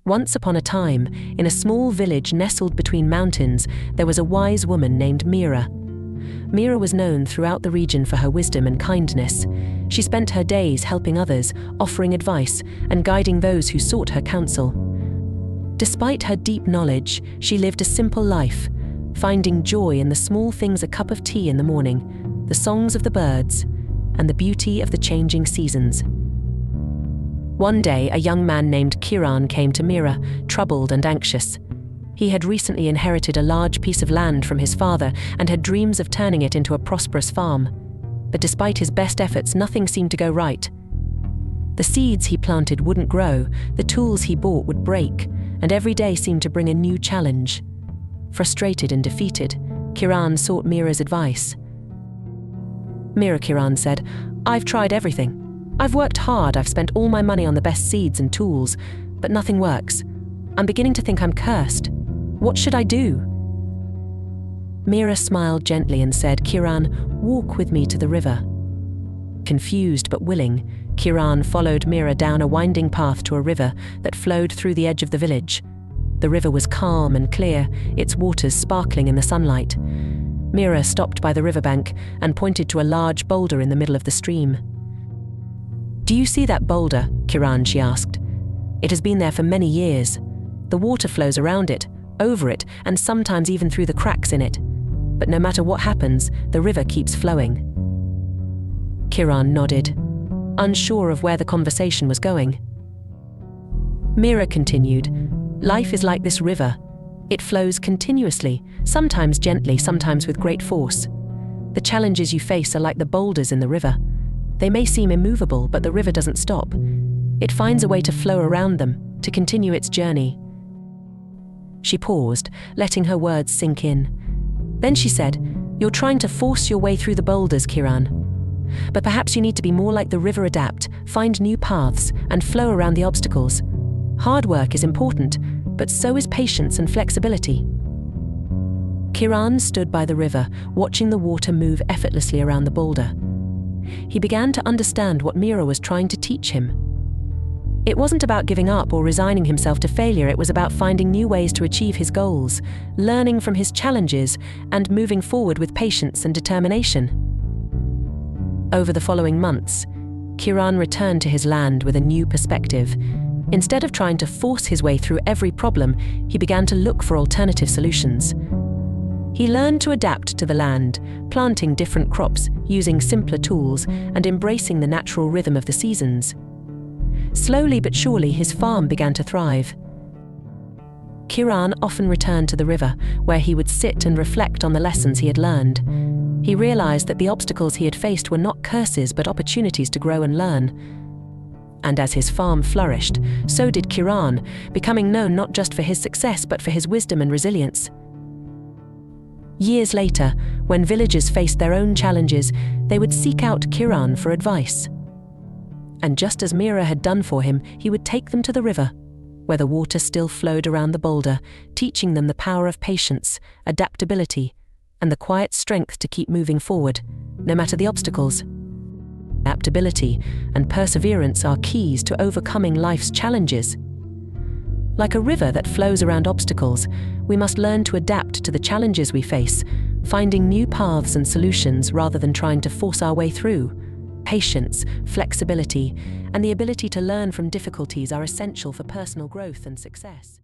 Once upon a time, in a small village nestled between mountains, there was a wise woman named Mira. Mira was known throughout the region for her wisdom and kindness. She spent her days helping others, offering advice, and guiding those who sought her counsel. Despite her deep knowledge, she lived a simple life, finding joy in the small things: a cup of tea in the morning, the songs of the birds, and the beauty of the changing seasons. One day, a young man named Kiran came to Mira, troubled and anxious. He had recently inherited a large piece of land from his father and had dreams of turning it into a prosperous farm. But despite his best efforts, nothing seemed to go right. The seeds he planted wouldn't grow, the tools he bought would break, and every day seemed to bring a new challenge. Frustrated and defeated, Kiran sought Mira's advice. "Mira," Kiran said, "I've tried everything. I've worked hard, I've spent all my money on the best seeds and tools, but nothing works. I'm beginning to think I'm cursed. What should I do?" Mira smiled gently and said, "Kiran, walk with me to the river." Confused but willing, Kiran followed Mira down a winding path to a river that flowed through the edge of the village. The river was calm and clear, its waters sparkling in the sunlight. Mira stopped by the riverbank and pointed to a large boulder in the middle of the stream. "Do you see that boulder, Kiran?" she asked. "It has been there for many years. The water flows around it, over it, and sometimes even through the cracks in it. But no matter what happens, the river keeps flowing." Kiran nodded, unsure of where the conversation was going. Mira continued, "Life is like this river. It flows continuously, sometimes gently, sometimes with great force. The challenges you face are like the boulders in the river. They may seem immovable, but the river doesn't stop. It finds a way to flow around them, to continue its journey." She paused, letting her words sink in. Then she said, "You're trying to force your way through the boulders, Kiran. But perhaps you need to be more like the river, adapt, find new paths, and flow around the obstacles. Hard work is important, but so is patience and flexibility." Kiran stood by the river, watching the water move effortlessly around the boulder. He began to understand what Mira was trying to teach him. It wasn't about giving up or resigning himself to failure, it was about finding new ways to achieve his goals, learning from his challenges, and moving forward with patience and determination. Over the following months, Kiran returned to his land with a new perspective. Instead of trying to force his way through every problem, he began to look for alternative solutions. He learned to adapt to the land, planting different crops, using simpler tools, and embracing the natural rhythm of the seasons. Slowly but surely, his farm began to thrive. Kiran often returned to the river, where he would sit and reflect on the lessons he had learned. He realized that the obstacles he had faced were not curses but opportunities to grow and learn. And as his farm flourished, so did Kiran, becoming known not just for his success but for his wisdom and resilience. Years later, when villagers faced their own challenges, they would seek out Kiran for advice. And just as Mira had done for him, he would take them to the river, where the water still flowed around the boulder, teaching them the power of patience, adaptability, and the quiet strength to keep moving forward, no matter the obstacles. Adaptability and perseverance are keys to overcoming life's challenges. Like a river that flows around obstacles, we must learn to adapt to the challenges we face, finding new paths and solutions rather than trying to force our way through. Patience, flexibility, and the ability to learn from difficulties are essential for personal growth and success.